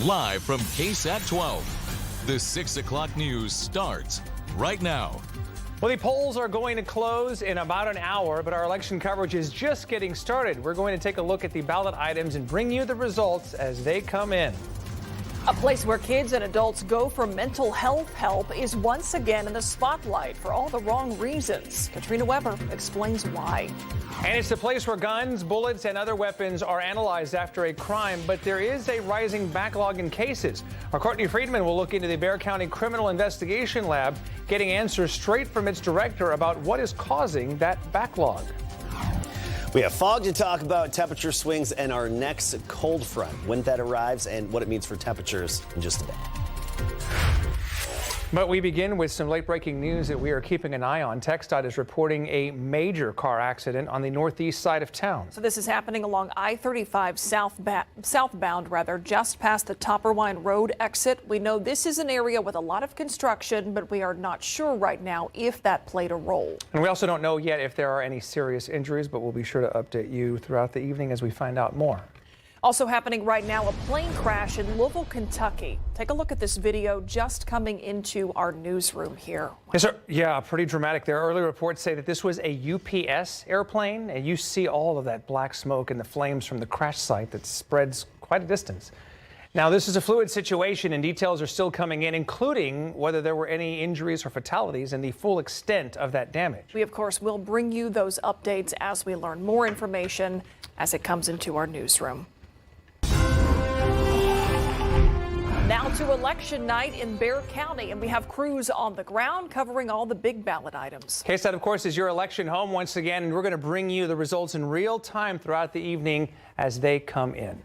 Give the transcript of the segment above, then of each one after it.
Live from KSAT 12, the 6 o'clock news starts right now. Well, the polls are going to close in about an hour, but our election coverage is just getting started. We're going to take a look at the ballot items and bring you the results as they come in. A place where kids and adults go for mental health help is once again in the spotlight for all the wrong reasons. Katrina Weber explains why. And it's the place where guns, bullets, and other weapons are analyzed after a crime, but there is a rising backlog in cases. Our Courtney Friedman will look into the Bexar County Criminal Investigation Lab, getting answers straight from its director about what is causing that backlog. We have fog to talk about, temperature swings, and our next cold front, when that arrives and what it means for temperatures in just a bit. But we begin with some late-breaking news that we are keeping an eye on. TxDOT is reporting a major car accident on the northeast side of town. So this is happening along I-35 southbound, just past the Topperwine Road exit. We know this is an area with a lot of construction, but we are not sure right now if that played a role. And we also don't know yet if there are any serious injuries, but we'll be sure to update you throughout the evening as we find out more. Also happening right now, a plane crash in Louisville, Kentucky. Take a look at this video just coming into our newsroom here. Yes, sir. Yeah, pretty dramatic there. Early reports say that this was a UPS airplane, and you see all of that black smoke and the flames from the crash site that spreads quite a distance. Now, this is a fluid situation, and details are still coming in, including whether there were any injuries or fatalities and the full extent of that damage. We, of course, will bring you those updates as we learn more information as it comes into our newsroom. Now to election night in Bexar County, and we have crews on the ground covering all the big ballot items. KSAT, of course, is your election home once again, and we're going to bring you the results in real time throughout the evening as they come in.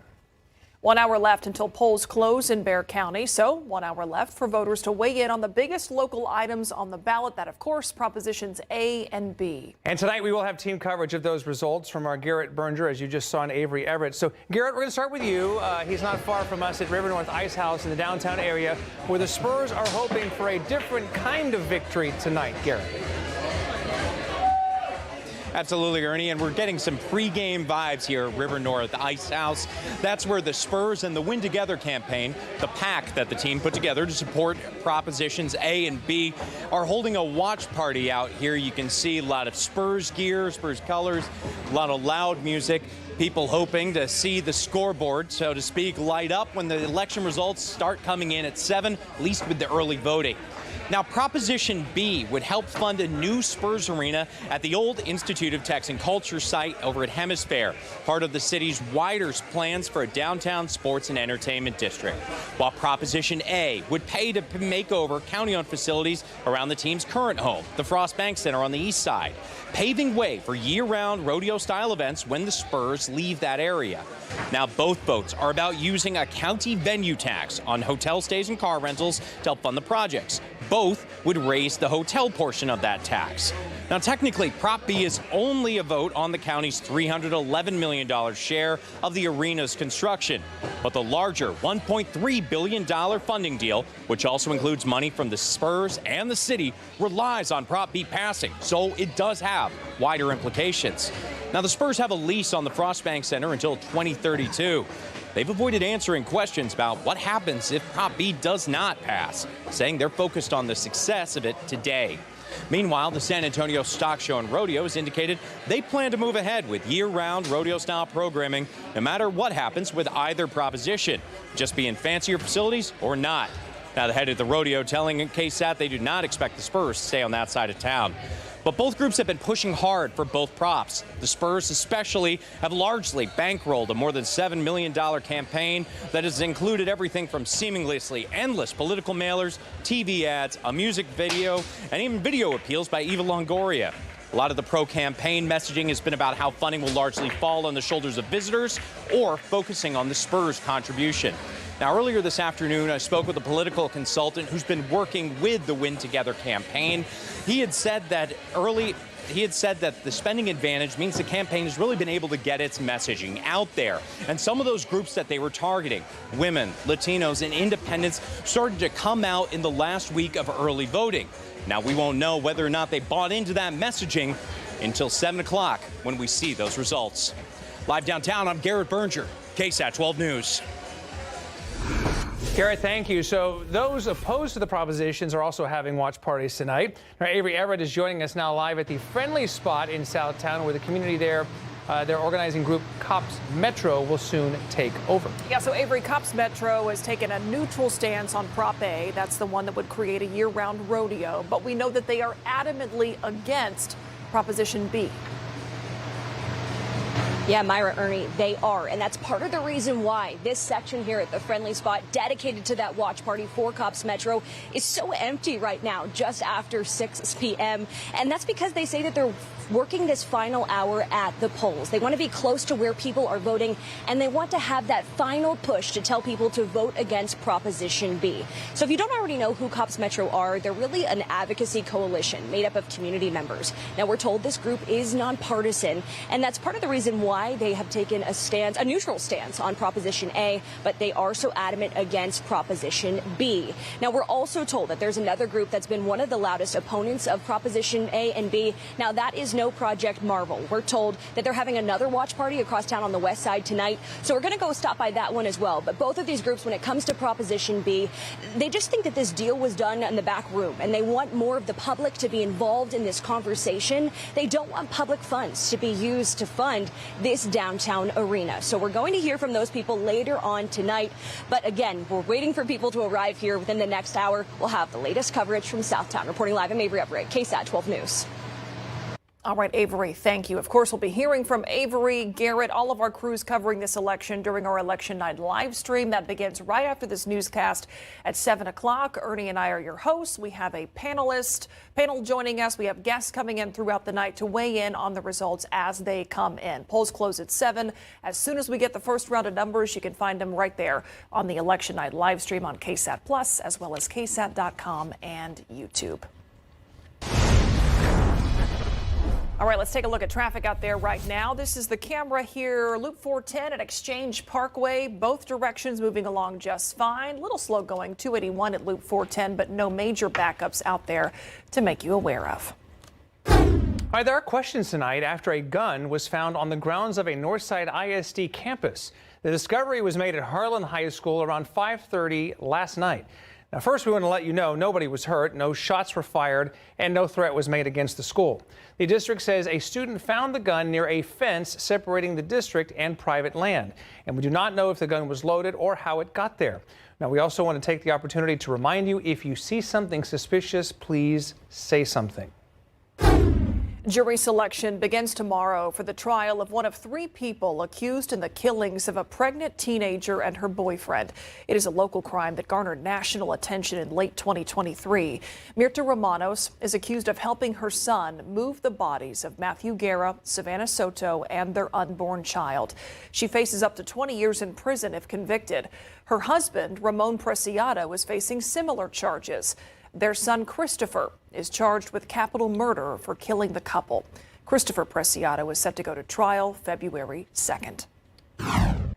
1 hour left until polls close in Bexar County, so 1 hour left for voters to weigh in on the biggest local items on the ballot. That, of course, Propositions A and B. And tonight we will have team coverage of those results from our Garrett Berger, as you just saw in Avery Everett. So, Garrett, we're going to start with you. He's not far from us at River North Ice House in the downtown area, where the Spurs are hoping for a different kind of victory tonight. Garrett. Absolutely, Ernie, and we're getting some pregame vibes here at River North Ice House. That's where the Spurs and the Win Together campaign, the PAC that the team put together to support Propositions A and B, are holding a watch party out here. You can see a lot of Spurs gear, Spurs colors, a lot of loud music. People hoping to see the scoreboard, so to speak, light up when the election results start coming in at 7, at least with the early voting. Now, Proposition B would help fund a new Spurs arena at the old Institute of Texan Culture site over at Hemisphere, part of the city's wider plans for a downtown sports and entertainment district. While Proposition A would pay to make over county-owned facilities around the team's current home, the Frost Bank Center on the east side, paving way for year-round rodeo-style events when the Spurs leave that area. Now, both votes are about using a county venue tax on hotel stays and car rentals to help fund the projects. Both would raise the hotel portion of that tax. Now, technically, Prop B is only a vote on the county's $311 million share of the arena's construction. But the larger $1.3 billion funding deal, which also includes money from the Spurs and the city, relies on Prop B passing, so it does have wider implications. Now, the Spurs have a lease on the Frost Bank Center until 2032. They've avoided answering questions about what happens if Prop B does not pass, saying they're focused on the success of it today. Meanwhile, the San Antonio Stock Show and Rodeo has indicated they plan to move ahead with year-round rodeo-style programming, no matter what happens with either proposition, just be in fancier facilities or not. Now, the head of the rodeo telling KSAT they do not expect the Spurs to stay on that side of town. But both groups have been pushing hard for both props. The Spurs especially have largely bankrolled a more than $7 million campaign that has included everything from seemingly endless political mailers, TV ads, a music video, and even video appeals by Eva Longoria. A lot of the pro-campaign messaging has been about how funding will largely fall on the shoulders of visitors or focusing on the Spurs' contribution. Now, earlier this afternoon, I spoke with a political consultant who's been working with the Win Together campaign. He had said that the spending advantage means the campaign has really been able to get its messaging out there. And some of those groups that they were targeting, women, Latinos, and independents, started to come out in the last week of early voting. Now, we won't know whether or not they bought into that messaging until 7 o'clock when we see those results. Live downtown, I'm Garrett Berger, KSAT 12 News. Garrett, thank you. So those opposed to the propositions are also having watch parties tonight. Now, Avery Everett is joining us now live at the Friendly Spot in Southtown, where the community there, their organizing group Cops Metro will soon take over. Yeah, so Avery, Cops Metro has taken a neutral stance on Prop A. That's the one that would create a year-round rodeo. But we know that they are adamantly against Proposition B. Yeah, Myra, Ernie, they are. And that's part of the reason why this section here at the Friendly Spot dedicated to that watch party for Cops Metro is so empty right now, just after 6 p.m. And that's because they say that they're working this final hour at the polls. They want to be close to where people are voting, and they want to have that final push to tell people to vote against Proposition B. So if you don't already know who Cops Metro are, they're really an advocacy coalition made up of community members. Now, we're told this group is nonpartisan, and that's part of the reason why they have taken a neutral stance on Proposition A, but they are so adamant against Proposition B. Now, we're also told that there's another group that's been one of the loudest opponents of Proposition A and B. Now, that is no Project Marvel. We're told that they're having another watch party across town on the west side tonight, so we're going to go stop by that one as well. But both of these groups, when it comes to Proposition B, they just think that this deal was done in the back room, and they want more of the public to be involved in this conversation. They don't want public funds to be used to fund this downtown arena. So we're going to hear from those people later on tonight. But again, we're waiting for people to arrive here within the next hour. We'll have the latest coverage from Southtown. Reporting live, I'm Avery Everett, KSAT 12 News. All right, Avery, thank you. Of course, we'll be hearing from Avery, Garrett, all of our crews covering this election during our election night live stream. That begins right after this newscast at 7 o'clock. Ernie and I are your hosts. We have a panel joining us. We have guests coming in throughout the night to weigh in on the results as they come in. Polls close at 7. As soon as we get the first round of numbers, you can find them right there on the election night live stream on KSAT Plus, as well as KSAT.com and YouTube. All right, let's take a look at traffic out there right now. This is the camera here, Loop 410 at Exchange Parkway. Both directions moving along just fine. Little slow going, 281 at Loop 410, but no major backups out there to make you aware of. All right, there are questions tonight after a gun was found on the grounds of a Northside ISD campus. The discovery was made at Harlan High School around 5:30 last night. Now, first, we want to let you know nobody was hurt, no shots were fired, and no threat was made against the school. The district says a student found the gun near a fence separating the district and private land, and we do not know if the gun was loaded or how it got there. Now, we also want to take the opportunity to remind you, if you see something suspicious, please say something. Jury selection begins tomorrow for the trial of one of 3 people accused in the killings of a pregnant teenager and her boyfriend. It is a local crime that garnered national attention in late 2023. Mirta Romanos is accused of helping her son move the bodies of Matthew Guerra, Savannah Soto, and their unborn child. She faces up to 20 years in prison if convicted. Her husband, Ramon Preciado, is facing similar charges. Their son, Christopher, is charged with capital murder for killing the couple. Christopher Preciado is set to go to trial February 2nd.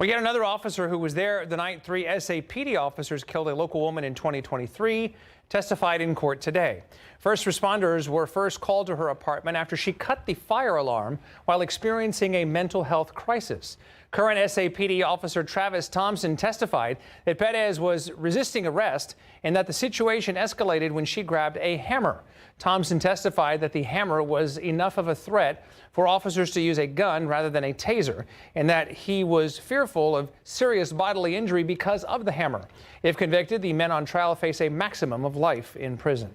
We got another officer who was there the night 3 SAPD officers killed a local woman in 2023, testified in court today. First responders were first called to her apartment after she cut the fire alarm while experiencing a mental health crisis. Current SAPD officer Travis Thompson testified that Perez was resisting arrest and that the situation escalated when she grabbed a hammer. Thompson testified that the hammer was enough of a threat for officers to use a gun rather than a taser, and that he was fearful of serious bodily injury because of the hammer. If convicted, the men on trial face a maximum of life in prison.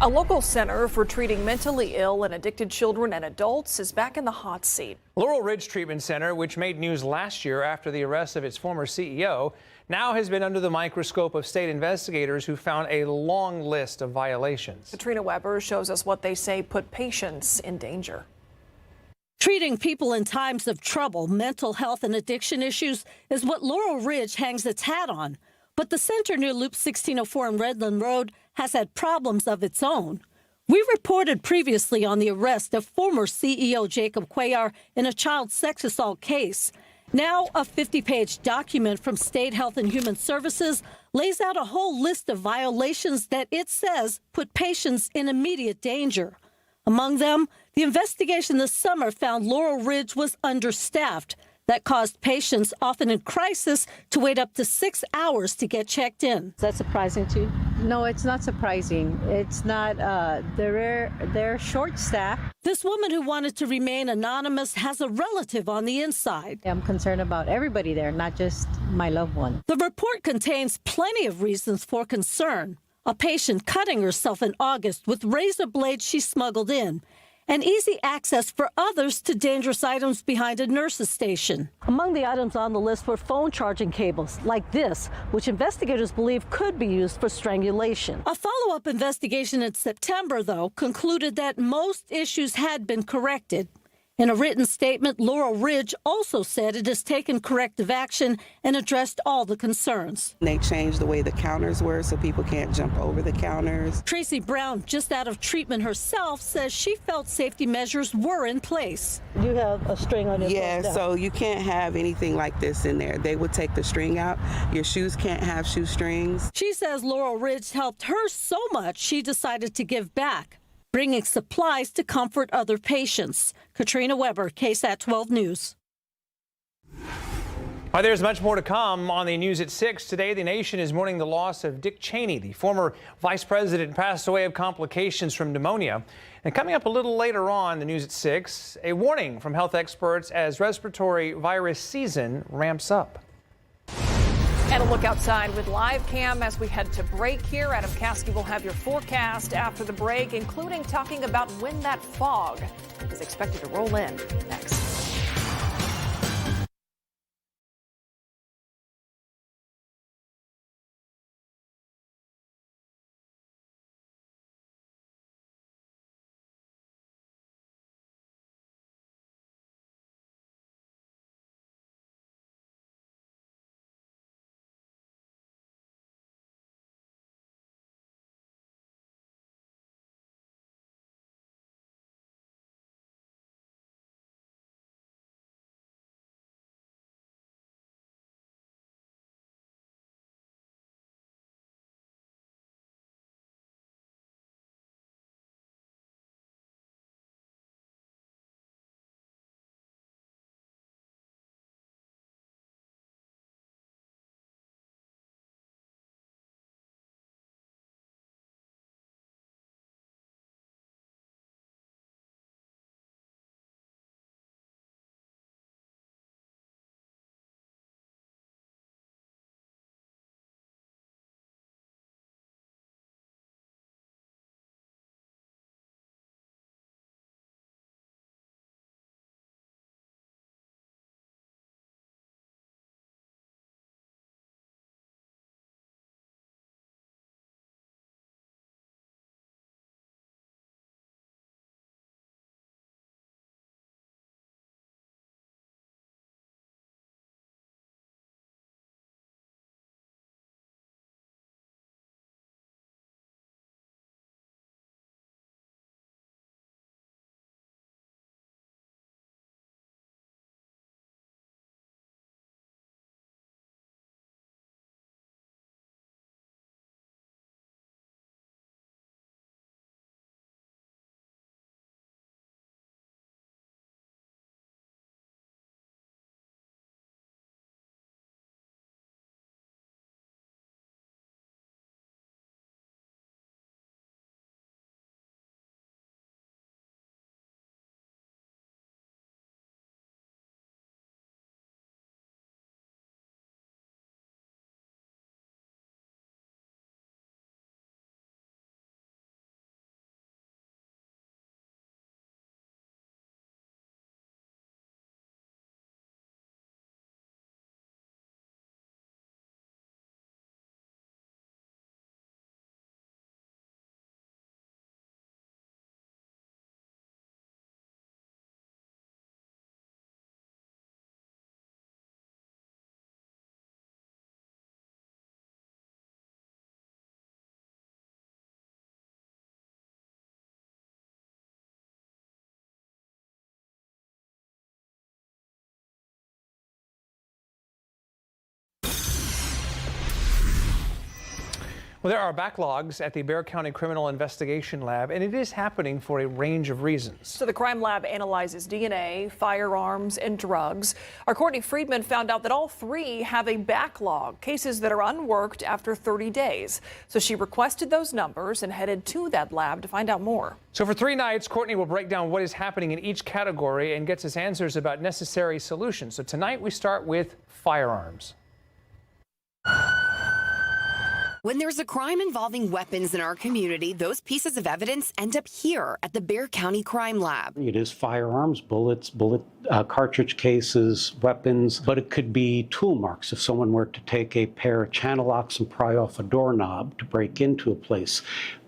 A local center for treating mentally ill and addicted children and adults is back in the hot seat. Laurel Ridge Treatment Center, which made news last year after the arrest of its former CEO, now has been under the microscope of state investigators who found a long list of violations. Katrina Weber shows us what they say put patients in danger. Treating people in times of trouble, mental health and addiction issues is what Laurel Ridge hangs its hat on. But the center near Loop 1604 and Redland Road has had problems of its own. We reported previously on the arrest of former CEO Jacob Cuellar in a child sex assault case. Now, a 50-page document from State Health and Human Services lays out a whole list of violations that it says put patients in immediate danger. Among them, the investigation this summer found Laurel Ridge was understaffed, That caused patients, often in crisis, to wait up to 6 hours to get checked in. Is that surprising to you? No, it's not surprising. It's not, they're short-staffed. This woman who wanted to remain anonymous has a relative on the inside. I'm concerned about everybody there, not just my loved one. The report contains plenty of reasons for concern. A patient cutting herself in August with razor blades she smuggled in, and easy access for others to dangerous items behind a nurse's station. Among the items on the list were phone charging cables like this, which investigators believe could be used for strangulation. A follow-up investigation in September, though, concluded that most issues had been corrected. In a written statement, Laurel Ridge also said it has taken corrective action and addressed all the concerns. They changed the way the counters were so people can't jump over the counters. Tracy Brown, just out of treatment herself, says she felt safety measures were in place. You have a string on your foot. Yeah, so you can't have anything like this in there. They would take the string out. Your shoes can't have shoestrings. She says Laurel Ridge helped her so much she decided to give back, bringing supplies to comfort other patients. Katrina Weber, KSAT 12 News. There's much more to come on the news at 6. Today, the nation is mourning the loss of Dick Cheney. The former vice president passed away of complications from pneumonia. And coming up a little later on, the news at 6, a warning from health experts as respiratory virus season ramps up. And a look outside with live cam as we head to break here. Adam Caskey will have your forecast after the break, including talking about when that fog is expected to roll in next. Well, there are backlogs at the Bexar County Criminal Investigation Lab, and it is happening for a range of reasons. So the crime lab analyzes DNA, firearms, and drugs. Our Courtney Friedman found out that all three have a backlog, cases that are unworked after 30 days. So she requested those numbers and headed to that lab to find out more. So for 3 nights, Courtney will break down what is happening in each category and gets us answers about necessary solutions. So tonight we start with firearms. When there's a crime involving weapons in our community, those pieces of evidence end up here at the Bexar County Crime Lab. It is firearms, bullets, cartridge cases, weapons, but it could be tool marks. If someone were to take a pair of channel locks and pry off a doorknob to break into a place,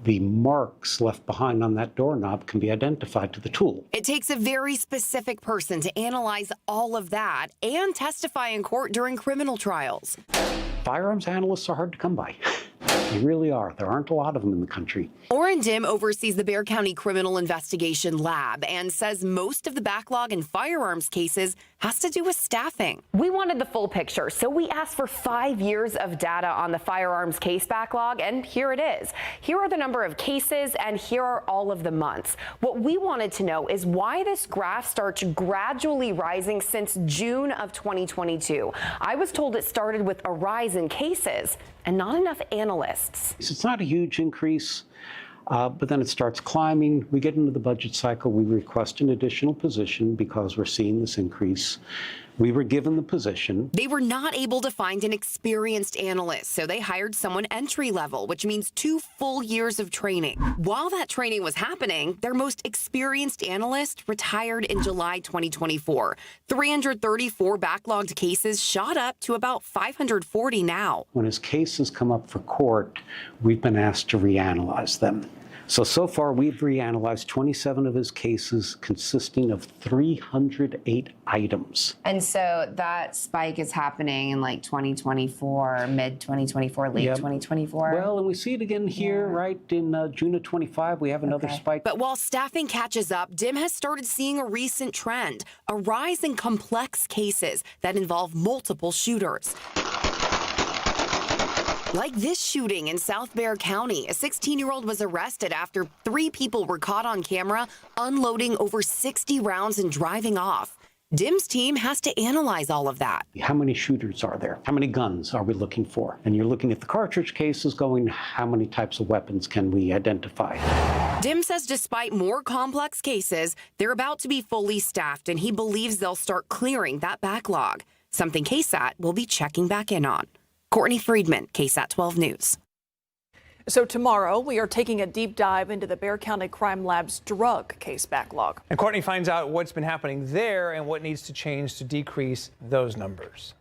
the marks left behind on that doorknob can be identified to the tool. It takes a very specific person to analyze all of that and testify in court during criminal trials. Firearms analysts are hard to come by. They really are. There aren't a lot of them in the country. Orrin Dim oversees the Bexar County Criminal Investigation Lab and says most of the backlog in firearms cases has to do with staffing. We wanted the full picture, so we asked for 5 years of data on the firearms case backlog, and here it is. Here are the number of cases, and here are all of the months. What we wanted to know is why this graph starts gradually rising since June of 2022. I was told it started with a rise in cases and not enough analysts. It's not a huge increase, but then it starts climbing. We get into the budget cycle. We request an additional position because we're seeing this increase. We were given the position. They were not able to find an experienced analyst, so they hired someone entry level, which means 2 full years of training. While that training was happening, their most experienced analyst retired in July 2024. 334 backlogged cases shot up to about 540 now. When his cases come up for court, we've been asked to reanalyze them. So far, we've reanalyzed 27 of his cases consisting of 308 items. And so that spike is happening in like 2024, mid 2024, late 2024? Well, and we see it again here, right, in June of 25, we have another spike. But while staffing catches up, Dim has started seeing a recent trend, a rise in complex cases that involve multiple shooters. Like this shooting in South Bexar County, a 16-year-old was arrested after 3 people were caught on camera unloading over 60 rounds and driving off. Dim's team has to analyze all of that. How many shooters are there? How many guns are we looking for? And you're looking at the cartridge cases going, how many types of weapons can we identify? Dim says despite more complex cases, they're about to be fully staffed, and he believes they'll start clearing that backlog, something KSAT will be checking back in on. Courtney Friedman, KSAT 12 News. So tomorrow, we are taking a deep dive into the Bexar County Crime Lab's drug case backlog. And Courtney finds out what's been happening there and what needs to change to decrease those numbers.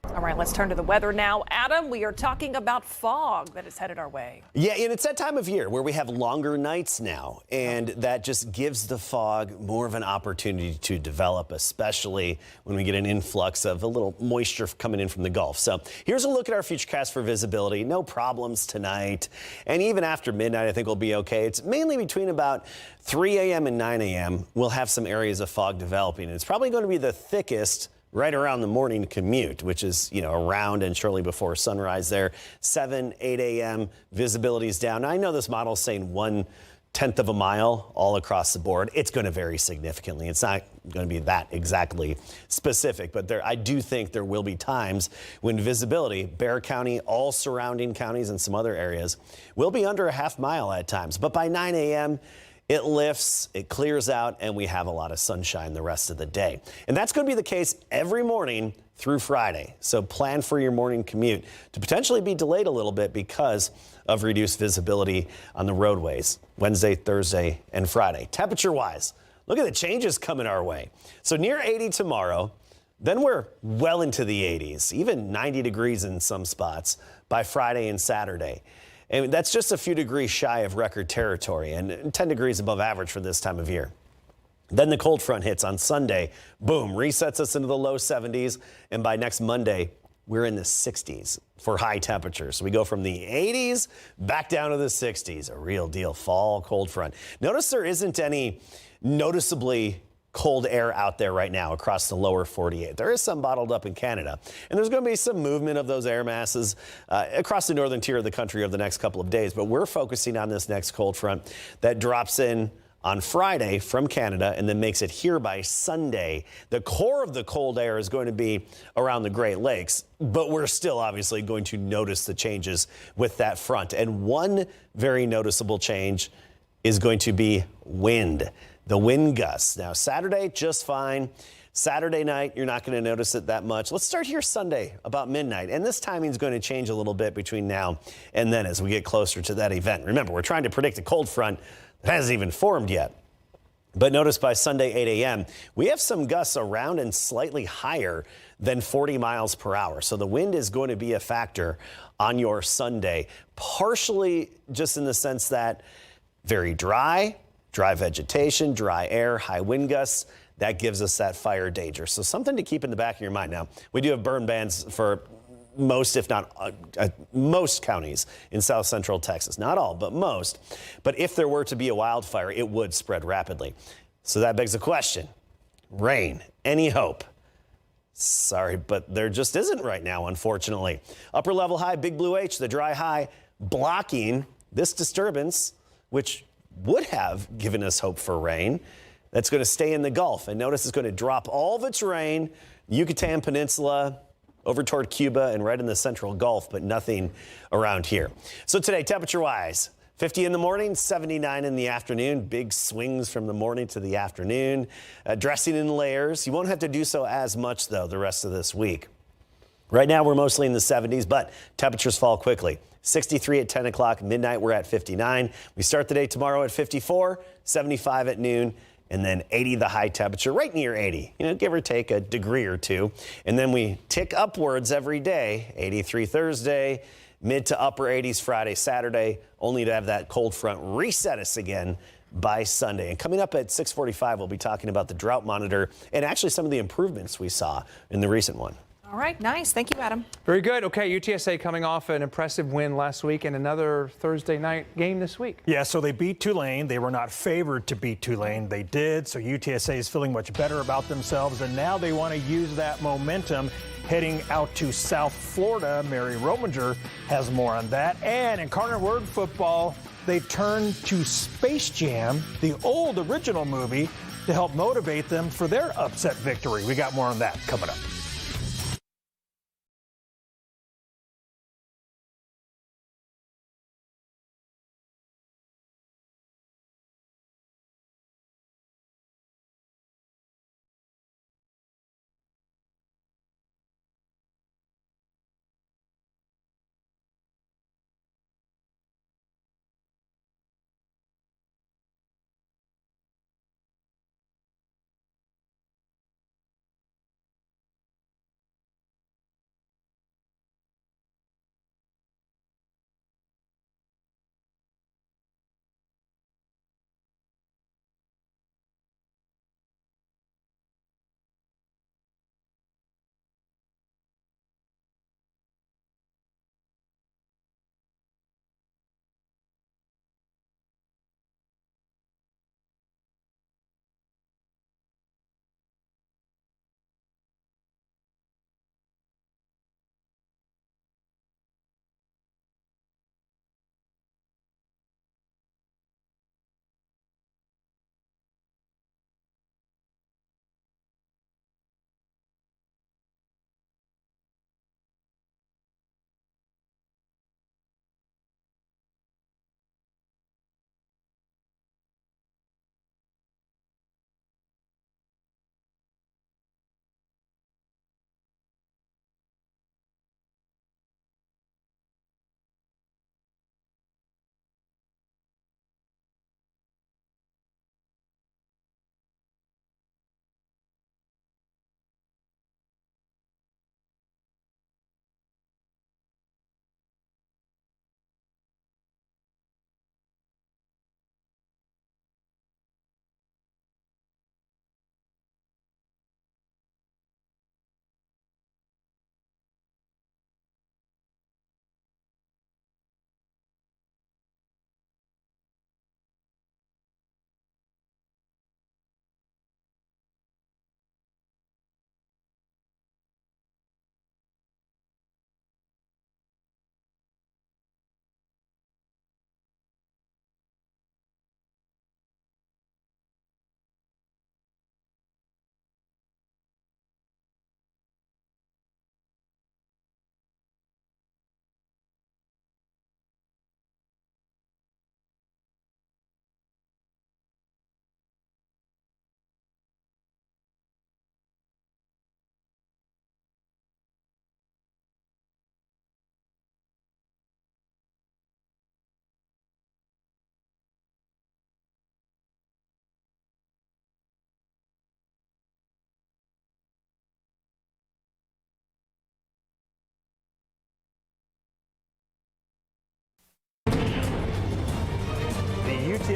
All right, let's turn to the weather now. Adam, we are talking about fog that is headed our way. Yeah, and it's that time of year where we have longer nights now, and that just gives the fog more of an opportunity to develop, especially when we get an influx of a little moisture coming in from the Gulf. So here's a look at our futurecast for visibility. No problems tonight, and even after midnight, I think we'll be okay. It's mainly between about 3 a.m. and 9 a.m. We'll have some areas of fog developing, and it's probably going to be the thickest right around the morning commute, which is, around and shortly before sunrise there. 7, 8 a.m. visibility is down. Now, I know this model is saying 1/10 of a mile all across the board. It's going to vary significantly. It's not going to be that exactly specific, but I do think there will be times when visibility, Bexar County, all surrounding counties and some other areas, will be under a half mile at times. But by 9 a.m., it lifts, it clears out, and we have a lot of sunshine the rest of the day. And that's going to be the case every morning through Friday. So plan for your morning commute to potentially be delayed a little bit because of reduced visibility on the roadways Wednesday, Thursday, and Friday. Temperature-wise, look at the changes coming our way. So near 80 tomorrow, then we're well into the 80s, even 90 degrees in some spots by Friday and Saturday. And that's just a few degrees shy of record territory and 10 degrees above average for this time of year. Then the cold front hits on Sunday. Boom, resets us into the low 70s. And by next Monday, we're in the 60s for high temperatures. So we go from the 80s back down to the 60s, a real deal fall cold front. Notice there isn't any noticeably cold air out there right now across the lower 48. There is some bottled up in Canada, and there's going to be some movement of those air masses across the northern tier of the country over the next couple of days. But we're focusing on this next cold front that drops in on Friday from Canada and then makes it here by Sunday. The core of the cold air is going to be around the Great Lakes, but we're still obviously going to notice the changes with that front. And one very noticeable change is going to be wind. The wind gusts. Now, Saturday, just fine. Saturday night, you're not going to notice it that much. Let's start here Sunday about midnight. And this timing is going to change a little bit between now and then as we get closer to that event. Remember, we're trying to predict a cold front that hasn't even formed yet. But notice by Sunday, 8 a.m., we have some gusts around and slightly higher than 40 miles per hour. So the wind is going to be a factor on your Sunday, partially just in the sense that very dry vegetation, dry air, high wind gusts. That gives us that fire danger. So something to keep in the back of your mind. Now, we do have burn bans for most, if not most counties in south central Texas. Not all, but most. But if there were to be a wildfire, it would spread rapidly. So that begs the question, rain, any hope? Sorry, but there just isn't right now, unfortunately. Upper level high, Big Blue H, the dry high, blocking this disturbance, which would have given us hope for rain. That's going to stay in the Gulf. And notice it's going to drop all of its rain, Yucatan Peninsula, over toward Cuba and right in the central Gulf, but nothing around here. So today, temperature-wise, 50 in the morning, 79 in the afternoon. Big swings from the morning to the afternoon. Dressing in layers. You won't have to do so as much, though, the rest of this week. Right now, we're mostly in the 70s, but temperatures fall quickly. 63 at 10 o'clock, midnight, we're at 59. We start the day tomorrow at 54, 75 at noon, and then 80 the high temperature, right near 80, give or take a degree or two. And then we tick upwards every day, 83 Thursday, mid to upper 80s Friday, Saturday, only to have that cold front reset us again by Sunday. And coming up at 6:45, we'll be talking about the drought monitor and actually some of the improvements we saw in the recent one. All right, nice. Thank you, Adam. Very good. Okay, UTSA coming off an impressive win last week and another Thursday night game this week. Yeah, so they beat Tulane. They were not favored to beat Tulane. They did, so UTSA is feeling much better about themselves, and now they want to use that momentum heading out to South Florida. Mary Rominger has more on that. And in Carter Word football, they turned to Space Jam, the old original movie, to help motivate them for their upset victory. We got more on that coming up.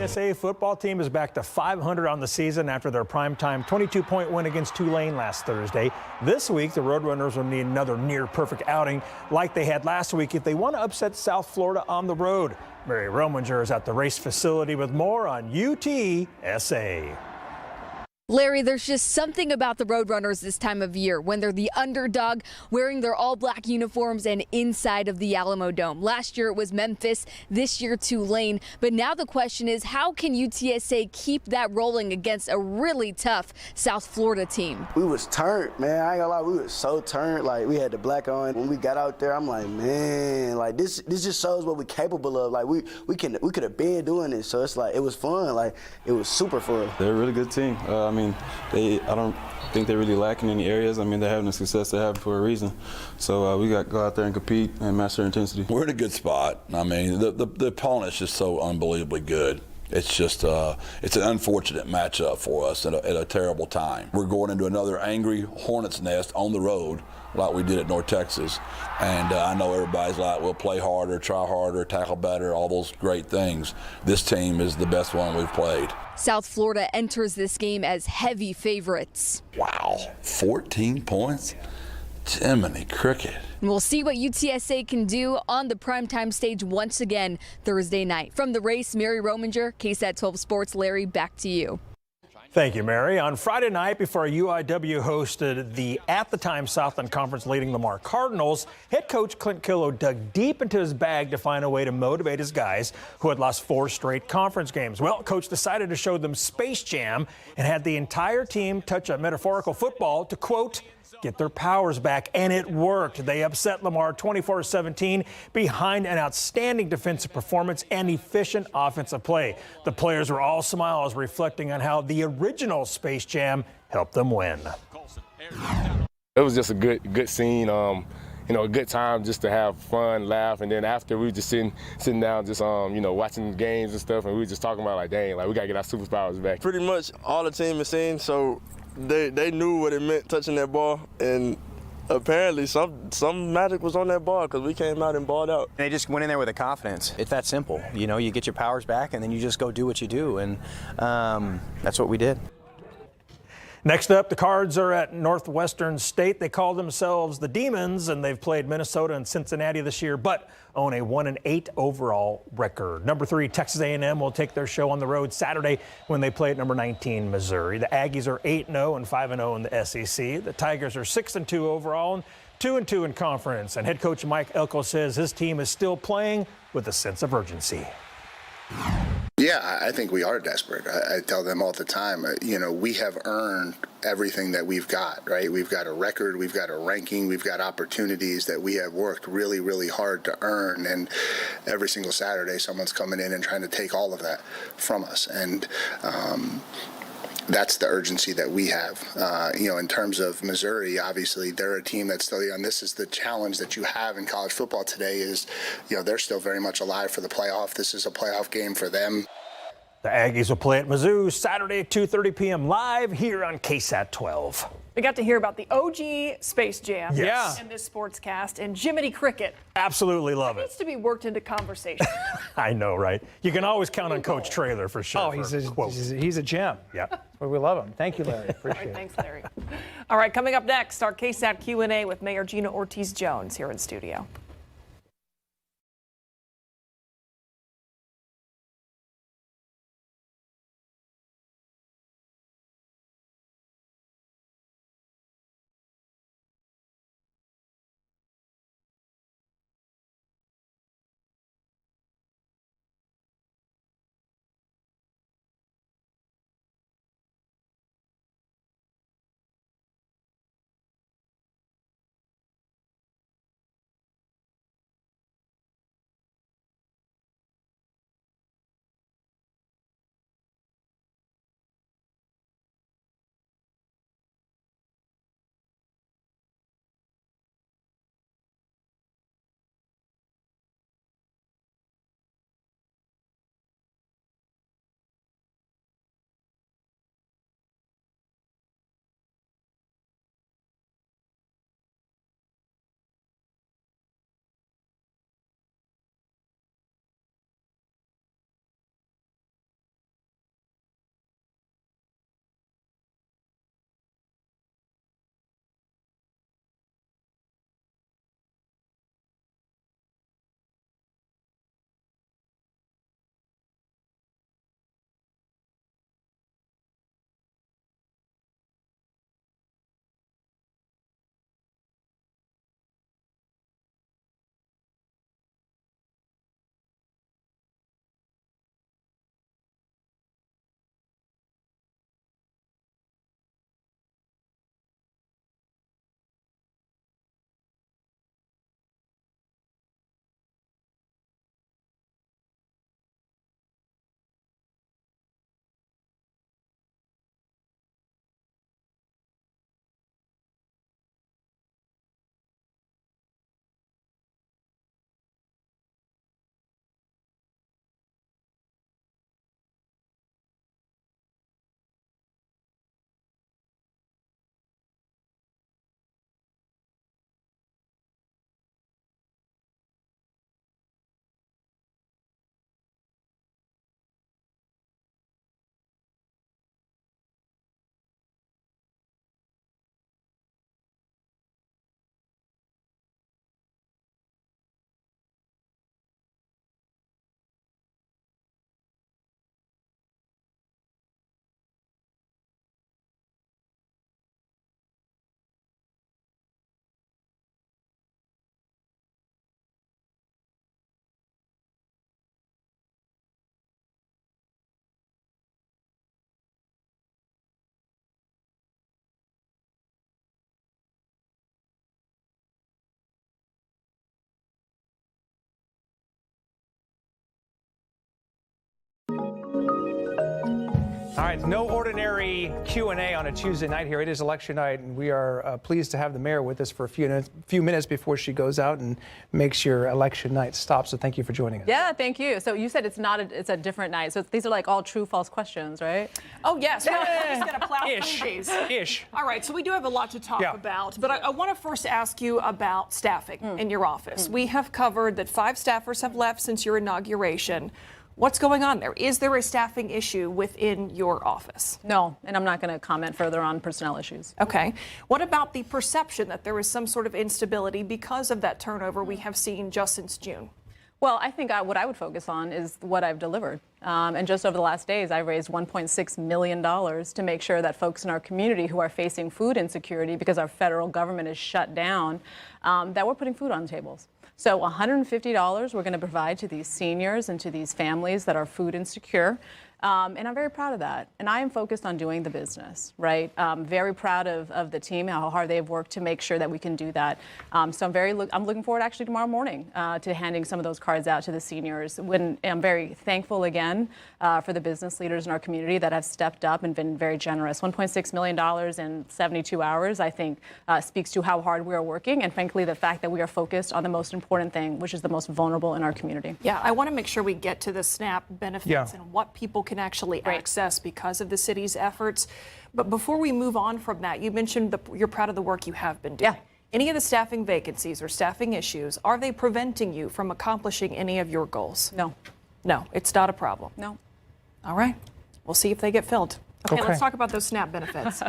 UTSA football team is back to 500 on the season after their primetime 22-point win against Tulane last Thursday. This week, the Roadrunners will need another near-perfect outing like they had last week if they want to upset South Florida on the road. Mary Rominger is at the race facility with more on UTSA. Larry, there's just something about the Roadrunners this time of year when they're the underdog, wearing their all-black uniforms and inside of the Alamo Dome. Last year it was Memphis, this year Tulane. But now the question is, how can UTSA keep that rolling against a really tough South Florida team? We was turned, man. I ain't gonna lie, we was so turned. Like, we had the black on. When we got out there, I'm like, man, like this just shows what we're capable of. Like, we could have been doing this. So it's like, it was fun. Like, it was super fun. They're a really good team. I don't think they're really lacking in any areas. I mean, they're having the success they have for a reason. So we got to go out there and compete and match their intensity. We're in a good spot. I mean, the opponent's just so unbelievably good. It's just it's an unfortunate matchup for us at a terrible time. We're going into another angry hornet's nest on the road like we did at North Texas. And I know everybody's like, we'll play harder, try harder, tackle better, all those great things. This team is the best one we've played. South Florida enters this game as heavy favorites. Wow, 14 points? Jiminy cricket. And we'll see what UTSA can do on the primetime stage once again Thursday night. From the race, Mary Rominger, KSAT 12 Sports. Larry, back to you. Thank you, Mary. On Friday night, before UIW hosted the at the time Southland Conference leading Lamar Cardinals, head coach Clint Killow dug deep into his bag to find a way to motivate his guys who had lost 4 straight conference games. Well, coach decided to show them Space Jam and had the entire team touch a metaphorical football to, quote, get their powers back, and it worked. They upset Lamar 24-17 behind an outstanding defensive performance and efficient offensive play. The players were all smiles, reflecting on how the original Space Jam helped them win. It was just a good scene. A good time just to have fun, laugh, and then after we were just sitting down, just watching games and stuff, and we were just talking about like, dang, like we gotta get our superpowers back. Pretty much all the team is seen, so they knew what it meant touching that ball, and apparently some magic was on that ball because we came out and balled out. They just went in there with a confidence. It's that simple. You get your powers back, and then you just go do what you do, and that's what we did. Next up, the Cards are at Northwestern State. They call themselves the Demons, and they've played Minnesota and Cincinnati this year, but own a 1-8 overall record. Number 3, Texas A&M will take their show on the road Saturday when they play at number 19, Missouri. The Aggies are 8-0 and 5-0 in the SEC. The Tigers are 6-2 overall and 2-2 in conference. And head coach Mike Elko says his team is still playing with a sense of urgency. Yeah, I think we are desperate. I tell them all the time, we have earned everything that we've got, right? We've got a record, we've got a ranking, we've got opportunities that we have worked really, really hard to earn. And every single Saturday, someone's coming in and trying to take all of that from us. And that's the urgency that we have. In terms of Missouri, obviously they're a team that's still young. This is the challenge that you have in college football today is, they're still very much alive for the playoff. This is a playoff game for them. The Aggies will play at Mizzou Saturday at 2:30 p.m. live here on KSAT 12. We got to hear about the OG Space Jam Yes. in this sportscast, and Jiminy Cricket. Absolutely love It it. needs to be worked into conversation. I know, right? You can always count on Coach Traylor for sure. Oh, he's a gem. Yep. That's why we love him. Thank you, Larry. Appreciate All right, it. thanks, Larry. All right, coming up next, our KSAT Q&A with Mayor Gina Ortiz-Jones here in studio. All right, no ordinary Q&A on a Tuesday night here. It is election night, and we are pleased to have the mayor with us for a few minutes before she goes out and makes your election night stop. So thank you for joining us. Yeah, thank you. So you said it's a different night. So these are like all true, false questions, right? Oh, yes. We're just going to plow Ish. through these. Ish. All right, so we do have a lot to talk about, but I want to first ask you about staffing in your office. We have covered that 5 staffers have left since your inauguration. What's going on there? Is there a staffing issue within your office? No, and I'm not going to comment further on personnel issues. Okay. What about the perception that there is some sort of instability because of that turnover we have seen just since June? Well, I think what I would focus on is what I've delivered. And just over the last days, I raised $1.6 million to make sure that folks in our community who are facing food insecurity because our federal government is shut down, that we're putting food on tables. So $150 we're going to provide to these seniors and to these families that are food insecure. And I'm very proud of that. And I am focused on doing the business, right? Very proud of the team, how hard they've worked to make sure that we can do that. So I'm looking forward actually tomorrow morning to handing some of those cards out to the seniors. I'm very thankful again for the business leaders in our community that have stepped up and been very generous. $1.6 million in 72 hours, I think, speaks to how hard we are working and frankly the fact that we are focused on the most important thing, which is the most vulnerable in our community. Yeah, I want to make sure we get to the SNAP benefits and what people can actually access because of the city's efforts. But before we move on from that, you mentioned you're proud of the work you have been doing. Yeah. Any of the staffing vacancies or staffing issues, are they preventing you from accomplishing any of your goals? No. No, it's not a problem. No. All right. We'll see if they get filled. Okay. Let's talk about those SNAP benefits.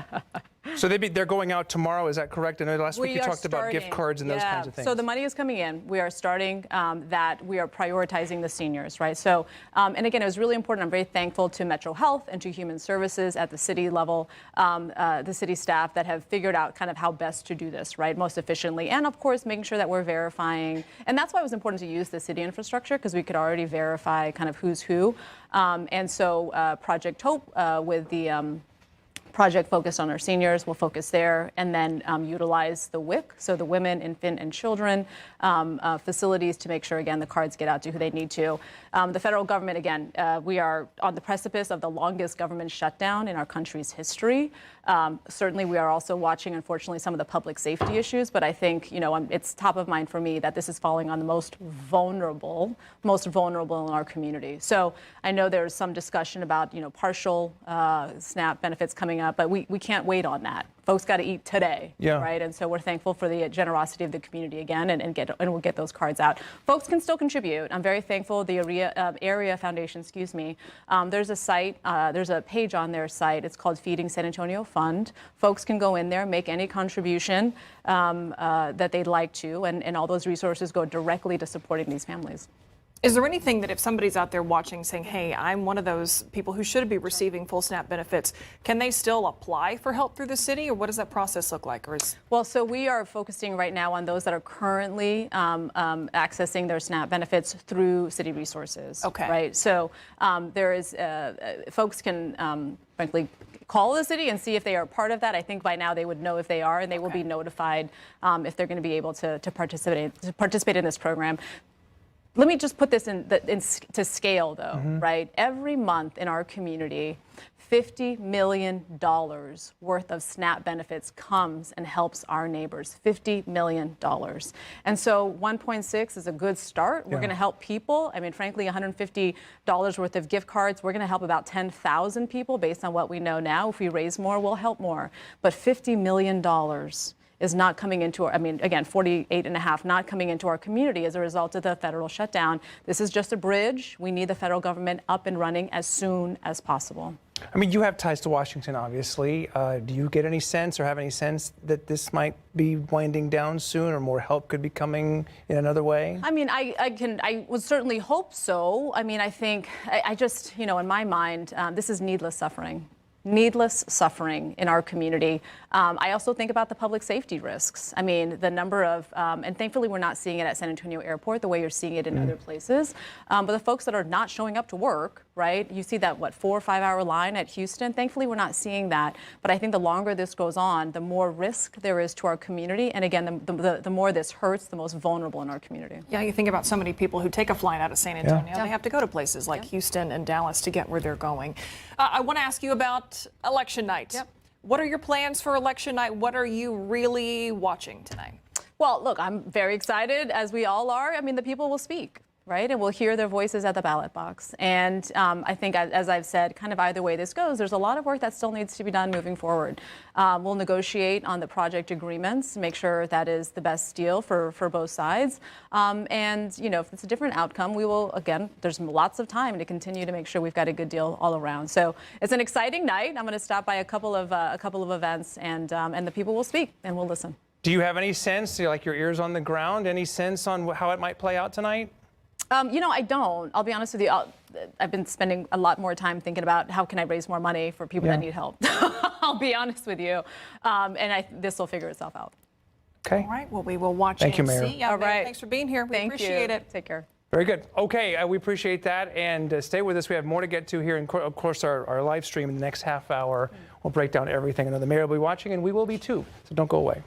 So they're going out tomorrow, is that correct? I know last week you talked about gift cards and those kinds of things. So the money is coming in. We are starting that. We are prioritizing the seniors, right? So, and again, it was really important. I'm very thankful to Metro Health and to Human Services at the city level, the city staff that have figured out kind of how best to do this, right, most efficiently. And of course, making sure that we're verifying. And that's why it was important to use the city infrastructure, because we could already verify kind of who's who. And so Project Hope with the project focused on our seniors, we'll focus there, and then utilize the WIC, so the women, infant, and children facilities to make sure, again, the cards get out to who they need to. The federal government, again, we are on the precipice of the longest government shutdown in our country's history. Certainly, we are also watching, unfortunately, some of the public safety issues, but I think, it's top of mind for me that this is falling on the most vulnerable in our community. So I know there's some discussion about, partial SNAP benefits coming up, but we can't wait on that. Folks got to eat today, right? And so we're thankful for the generosity of the community again, and we'll get those cards out. Folks can still contribute. I'm very thankful. The Area Foundation, there's a site, there's a page on their site. It's called Feeding San Antonio Fund. Folks can go in there, make any contribution that they'd like to, and all those resources go directly to supporting these families. Is there anything that if somebody's out there watching saying, hey, I'm one of those people who should be receiving full SNAP benefits, can they still apply for help through the city, or what does that process look like? Well, so we are focusing right now on those that are currently accessing their SNAP benefits through city resources. Okay. Right. So there is, folks can frankly call the city and see if they are part of that. I think by now they would know if they are, and they will be notified if they're going to be able to participate in this program. Let me just put this to scale, though, right? Every month in our community, $50 million worth of SNAP benefits comes and helps our neighbors. $50 million. And so 1.6 is a good start. We're going to help people. I mean, frankly, $150 worth of gift cards. We're going to help about 10,000 people based on what we know now. If we raise more, we'll help more. But $50 million is not coming into our, again, 48.5 not coming into our community as a result of the federal shutdown. This is just a bridge. We need the federal government up and running as soon as possible. You have ties to Washington, obviously. Do you get any sense or have any sense that this might be winding down soon, or more help could be coming in another way? I would certainly hope so. I think, I just, in my mind, this is needless suffering. Needless suffering in our community. I also think about the public safety risks. The number of, and thankfully we're not seeing it at San Antonio Airport the way you're seeing it in other places, but the folks that are not showing up to work, right? You see that, what, 4 or 5 hour line at Houston? Thankfully, we're not seeing that. But I think the longer this goes on, the more risk there is to our community. And again, the more this hurts the most vulnerable in our community. Yeah, you think about so many people who take a flight out of San Antonio. They have to go to places like Houston and Dallas to get where they're going. I want to ask you about election night. What are your plans for election night? What are you really watching tonight? Well, look, I'm very excited, as we all are. I mean, the people will speak, right? And we'll hear their voices at the ballot box. And I think, as I've said, kind of either way this goes, there's a lot of work that still needs to be done moving forward. We'll negotiate on the project agreements, make sure that is the best deal for both sides. And, you know, if it's a different outcome, we will, again, there's lots of time to continue to make sure we've got a good deal all around. So it's an exciting night. I'm going to stop by a couple of events, and the people will speak, and we'll listen. Do you have any sense, like your ears on the ground, any sense on how it might play out tonight? You know, I don't. I'll be honest with you. I've been spending a lot more time thinking about how can I raise more money for people that need help. I'll be honest with you. And this will figure itself out. Okay. All right. Well, we will watch Thank you, and Mayor. see. Yeah, All right. Thanks for being here. We Thank appreciate you. it. Take care. Very good. Okay, we appreciate that. And stay with us. We have more to get to here. And of course, our live stream in the next half hour. We'll break down everything. I know the mayor will be watching, and we will be too. So don't go away.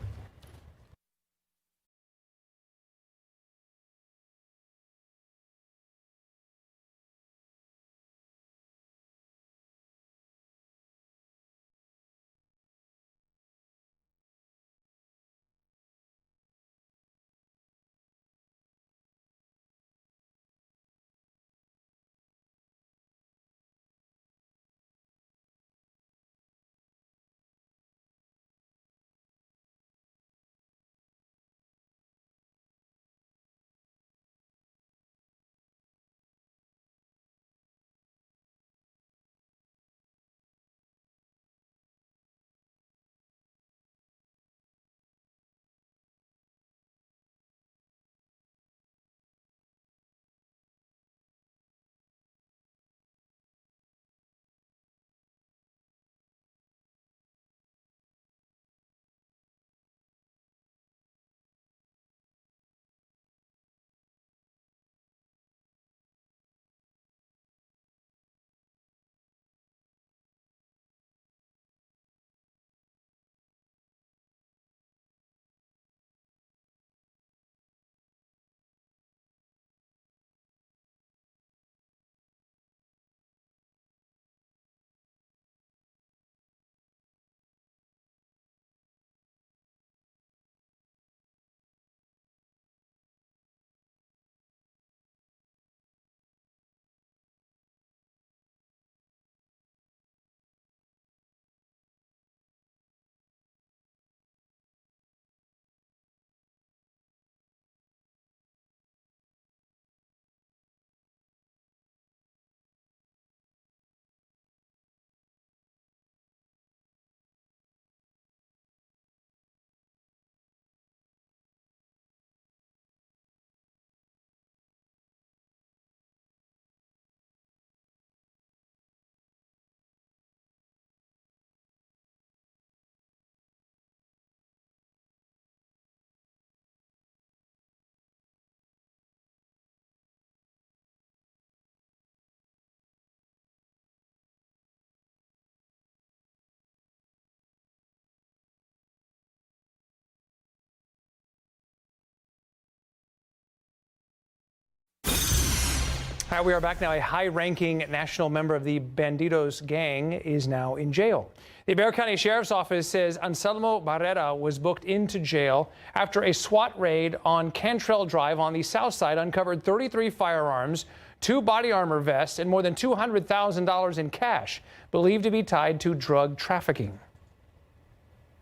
Hi, we are back now. A high-ranking national member of the Bandidos gang is now in jail. The Bexar County Sheriff's Office says Anselmo Barrera was booked into jail after a SWAT raid on Cantrell Drive on the south side uncovered 33 firearms, 2 body armor vests, and more than $200,000 in cash, believed to be tied to drug trafficking.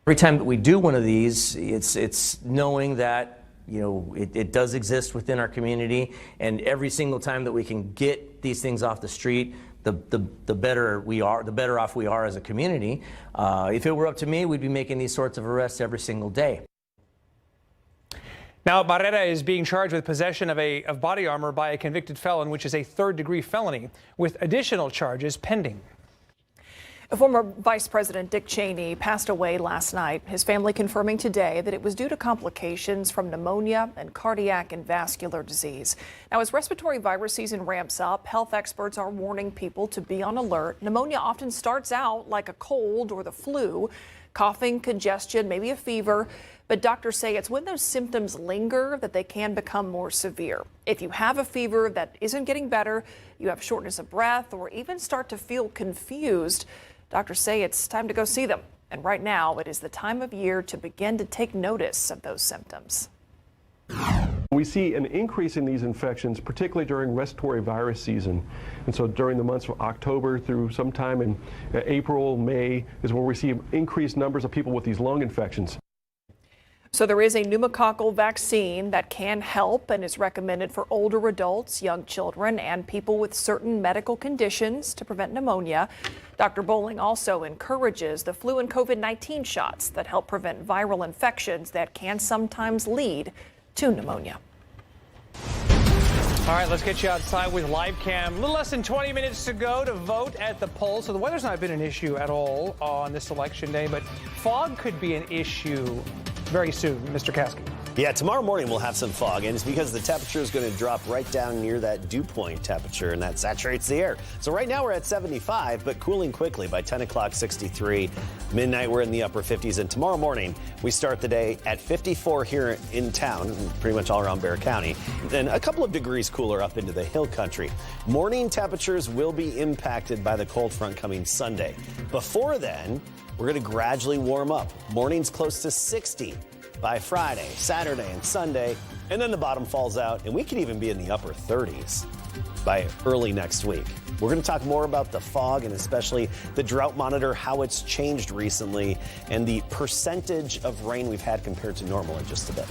Every time that we do one of these, it's knowing that it does exist within our community, and every single time that we can get these things off the street, the better we are, the better off we are as a community. If it were up to me, we'd be making these sorts of arrests every single day. Now, Barrera is being charged with possession of body armor by a convicted felon, which is a third-degree felony, with additional charges pending. Former Vice President Dick Cheney passed away last night. His family confirming today that it was due to complications from pneumonia and cardiac and vascular disease. Now, as respiratory virus season ramps up, health experts are warning people to be on alert. Pneumonia often starts out like a cold or the flu, coughing, congestion, maybe a fever. But doctors say it's when those symptoms linger that they can become more severe. If you have a fever that isn't getting better, you have shortness of breath, or even start to feel confused, doctors say it's time to go see them. And right now, it is the time of year to begin to take notice of those symptoms. We see an increase in these infections, particularly during respiratory virus season. And so during the months of October through sometime in April, May is when we see increased numbers of people with these lung infections. So there is a pneumococcal vaccine that can help and is recommended for older adults, young children, and people with certain medical conditions to prevent pneumonia. Dr. Bowling also encourages the flu and COVID-19 shots that help prevent viral infections that can sometimes lead to pneumonia. All right, let's get you outside with live cam. A little less than 20 minutes to go to vote at the polls. So the weather's not been an issue at all on this election day, but fog could be an issue very soon. Mr. Caskey. Yeah, tomorrow morning we'll have some fog, and it's because the temperature is going to drop right down near that dew point temperature, and that saturates the air. So right now we're at 75, but cooling quickly. By 10 o'clock, 63. Midnight, we're in the upper 50s, and tomorrow morning we start the day at 54 here in town, pretty much all around Bexar County. Then a couple of degrees cooler up into the hill country. Morning temperatures will be impacted by the cold front coming Sunday. Before then, we're going to gradually warm up. Mornings close to 60 by Friday, Saturday, and Sunday, and then the bottom falls out, and we could even be in the upper 30s by early next week. We're going to talk more about the fog and especially the drought monitor, how it's changed recently, and the percentage of rain we've had compared to normal in just a bit.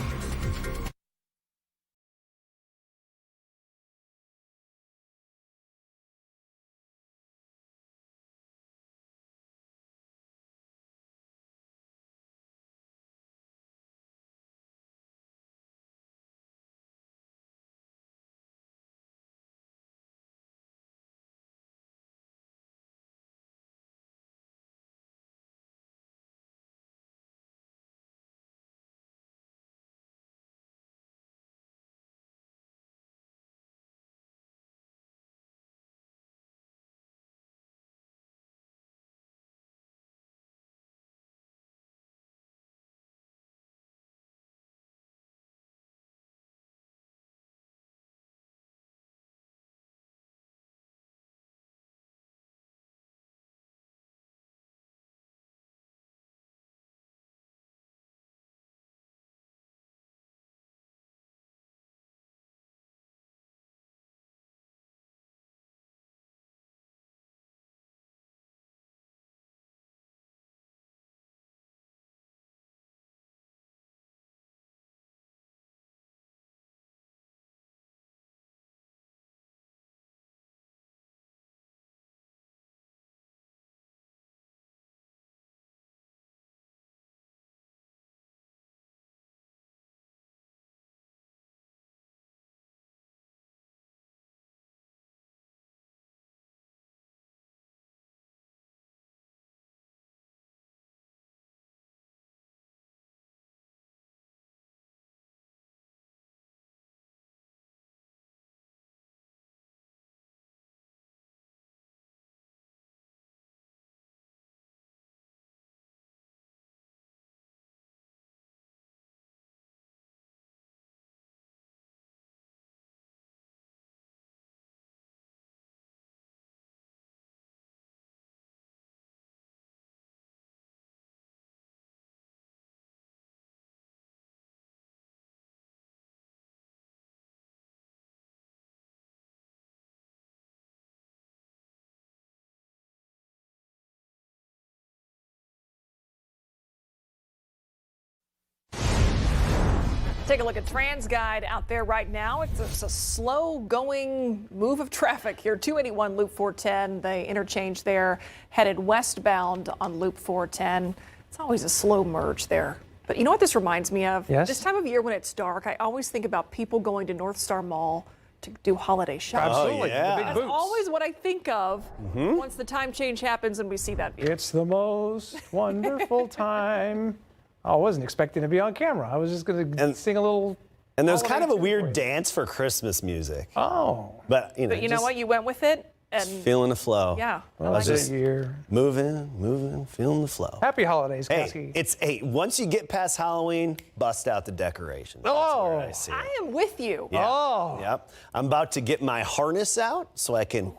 Take a look at TransGuide out there right now. It's a slow-going move of traffic here. 281 Loop 410, the interchange there, headed westbound on Loop 410. It's always a slow merge there. But you know what this reminds me of? Yes? This time of year when it's dark, I always think about people going to North Star Mall to do holiday shopping. Absolutely. yeah. The big That's boots. always what I think of once the time change happens and we see that view. It's the most wonderful time. I wasn't expecting to be on camera. I was just going to sing a little. And there's kind of a holiday weird tune. dance for Christmas music. Oh. But you know, But you know just what? You went with it, and feeling the flow. yeah, I Well, like that's just a year. moving, feeling the flow. Happy holidays, Hey, Kelsey. once you get past Halloween, bust out the decorations. That's where I see it. I am with you. Yeah. Oh. Yep. I'm about to get my harness out so I can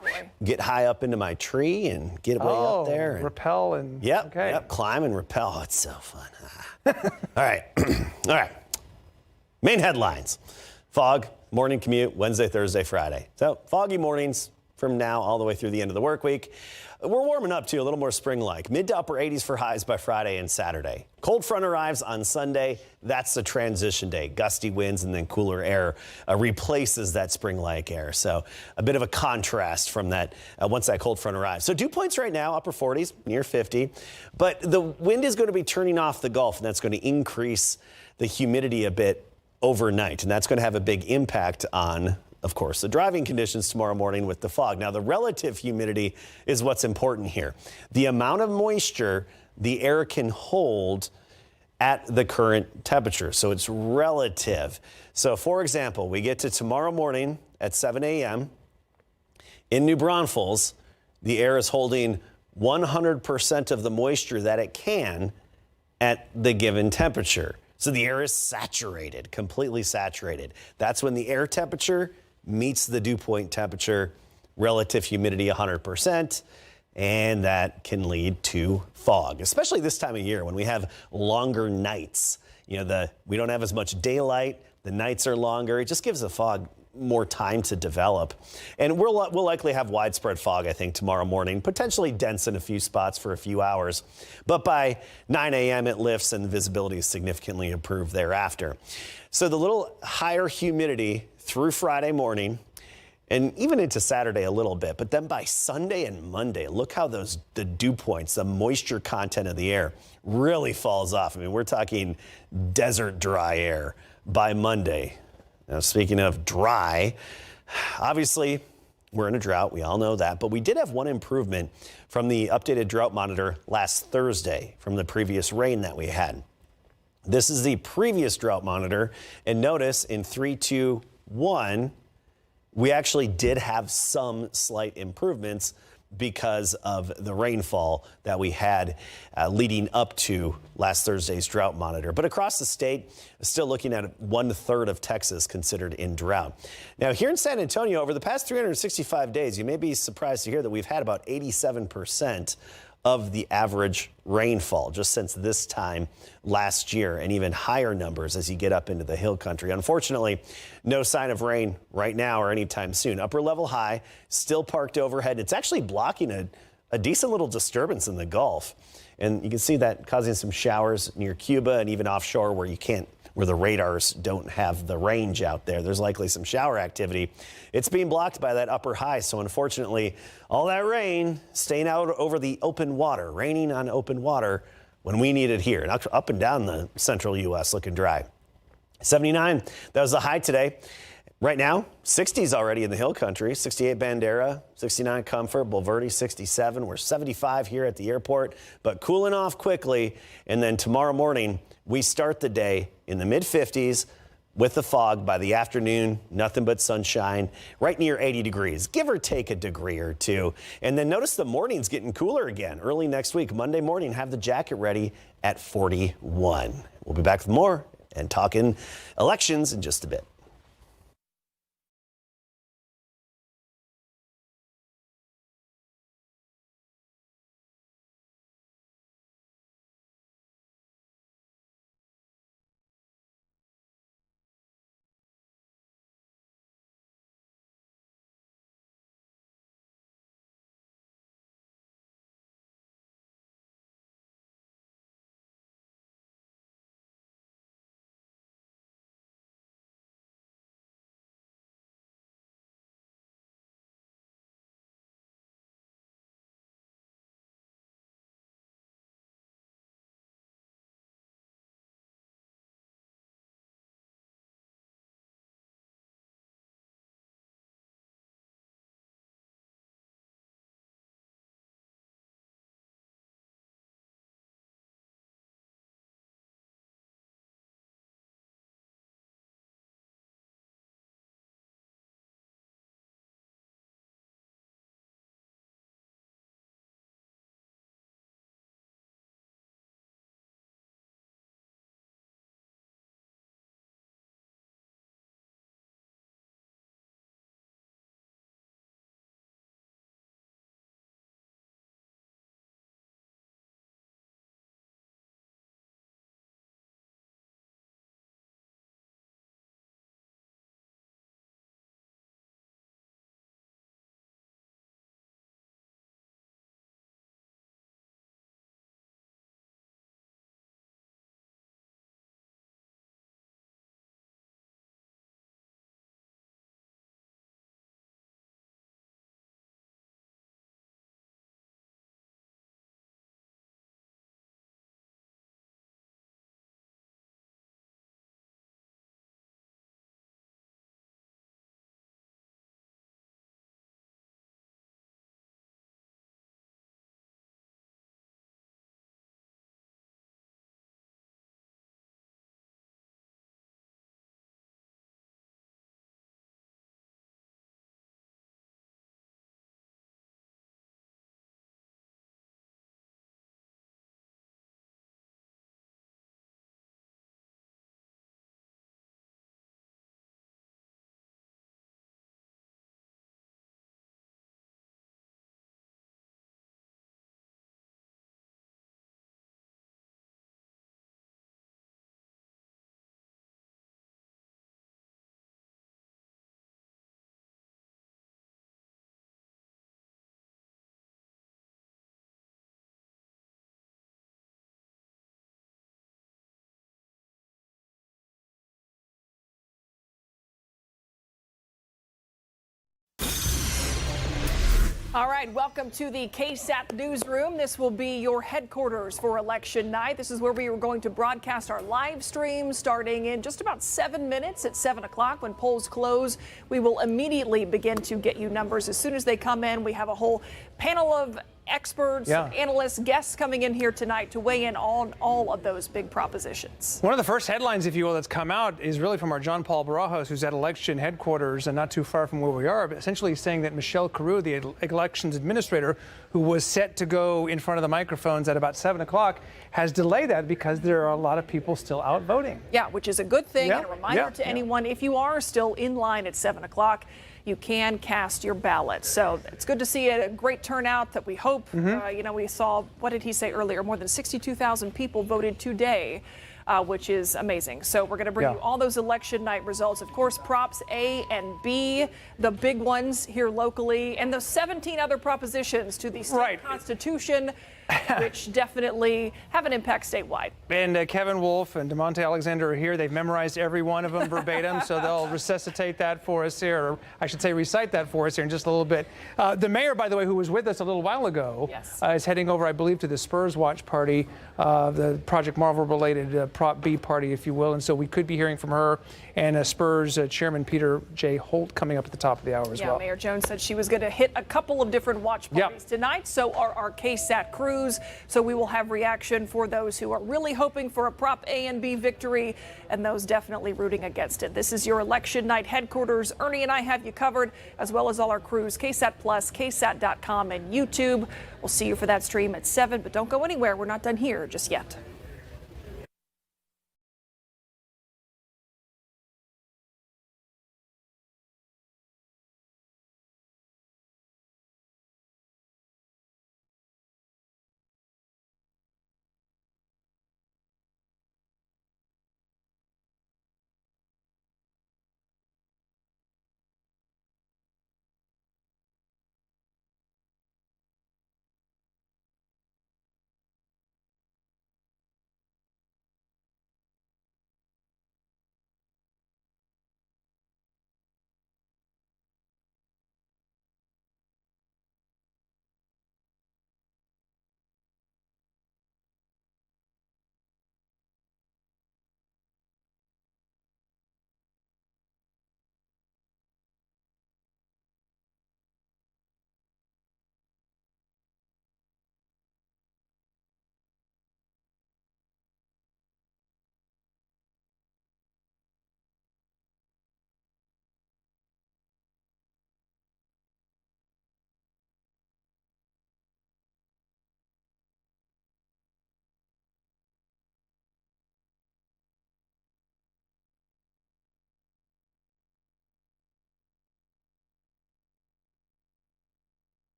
get high up into my tree and get way up there. And, Rappel and. yep. Okay. Yep. Climb and rappel. Oh, it's so fun. All right. All right. Main headlines. Fog, morning commute, Wednesday, Thursday, Friday. So foggy mornings from now all the way through the end of the work week. We're warming up too, a little more spring-like. Mid to upper 80s for highs by Friday and Saturday. Cold front arrives on Sunday. That's the transition day. Gusty winds and then cooler air replaces that spring-like air. So a bit of a contrast from that once that cold front arrives. So dew points right now, upper 40s, near 50. But the wind is going to be turning off the Gulf, and that's going to increase the humidity a bit overnight. And that's going to have a big impact on, of course, the driving conditions tomorrow morning with the fog. Now, the relative humidity is what's important here. The amount of moisture the air can hold at the current temperature. So it's relative. So, for example, we get to tomorrow morning at 7 a.m. in New Braunfels, the air is holding 100% of the moisture that it can at the given temperature. So the air is saturated, completely saturated. That's when the air temperature meets the dew point temperature, relative humidity 100%, and that can lead to fog, especially this time of year when we have longer nights. You know, we don't have as much daylight, the nights are longer. It just gives the fog more time to develop. And we'll likely have widespread fog, I think, tomorrow morning, potentially dense in a few spots for a few hours. But by 9 a.m. it lifts and the visibility is significantly improved thereafter. So the little higher humidity through Friday morning and even into Saturday a little bit. But then by Sunday and Monday, look how the dew points, the moisture content of the air really falls off. I mean, we're talking desert dry air by Monday. Now, speaking of dry, obviously we're in a drought. We all know that. But we did have one improvement from the updated drought monitor last Thursday from the previous rain that we had. This is the previous drought monitor. And notice in 3, 2, 1, we actually did have some slight improvements because of the rainfall that we had leading up to last Thursday's drought monitor. But across the state, still looking at 1/3 of Texas considered in drought. Now, here in San Antonio, over the past 365 days, you may be surprised to hear that we've had about 87% of the average rainfall just since this time last year, and even higher numbers as you get up into the hill country. Unfortunately, no sign of rain right now or anytime soon. Upper level high still parked overhead. It's actually blocking a decent little disturbance in the Gulf. And you can see that causing some showers near Cuba and even offshore where the radars don't have the range out there. There's likely some shower activity. It's being blocked by that upper high. So unfortunately, all that rain staying out over the open water, raining on open water when we need it here. And up and down the central U.S. looking dry. 79, that was the high today. Right now, 60s already in the hill country. 68 Bandera, 69 Comfort, Bulverde 67. We're 75 here at the airport, but cooling off quickly. And then tomorrow morning, we start the day in the mid-50s with the fog. By the afternoon, nothing but sunshine, right near 80 degrees, give or take a degree or two. And then notice the morning's getting cooler again. Early next week, Monday morning, have the jacket ready at 41. We'll be back with more and talking elections in just a bit. All right, welcome to the KSAT newsroom. This will be your headquarters for election night. This is where we are going to broadcast our live stream starting in just about 7 minutes at 7 o'clock when polls close. We will immediately begin to get you numbers as soon as they come in. We have a whole panel of experts, analysts, guests coming in here tonight to weigh in on all of those big propositions. One of the first headlines, if you will, that's come out is really from our John Paul Barajas, who's at election headquarters and not too far from where we are, but essentially saying that Michelle Carew, the elections administrator, who was set to go in front of the microphones at about 7 o'clock, has delayed that because there are a lot of people still out voting. Yeah, which is a good thing. And a reminder to anyone, if you are still in line at 7 o'clock, you can cast your ballot. So it's good to see a great turnout that we hope, we saw, what did he say earlier? More than 62,000 people voted today, which is amazing. So we're going to bring you all those election night results. Of course, props A and B, the big ones here locally, and the 17 other propositions to the state constitution, which definitely have an impact statewide. And Kevin Wolf and DeMonte Alexander are here. They've memorized every one of them verbatim, so they'll resuscitate that for us here, or I should say recite that for us here in just a little bit. The mayor, by the way, who was with us a little while ago, is heading over, I believe, to the Spurs Watch party, the Project Marvel-related Prop B party, if you will, and so we could be hearing from her and Spurs Chairman Peter J. Holt coming up at the top of the hour as well. Mayor Jones said she was going to hit a couple of different watch parties tonight, so are our KSAT crews. So we will have reaction for those who are really hoping for a Prop A and B victory and those definitely rooting against it. This is your election night headquarters. Ernie and I have you covered, as well as all our crews, KSAT Plus, KSAT.com, and YouTube. We'll see you for that stream at 7, but don't go anywhere. We're not done here just yet.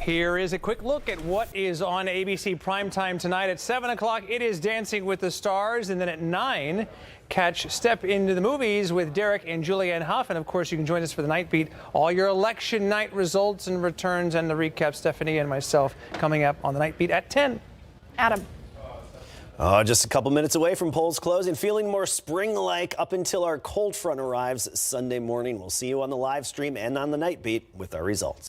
Here is a quick look at what is on ABC primetime tonight. At 7 o'clock, it is Dancing with the Stars. And then at 9, catch Step Into the Movies with Derek and Julianne Hough. And of course, you can join us for the Night Beat. All your election night results and returns and the recap, Stephanie and myself, coming up on the Night Beat at 10. Adam. Just a couple minutes away from polls closing, feeling more spring-like up until our cold front arrives Sunday morning. We'll see you on the live stream and on the Night Beat with our results.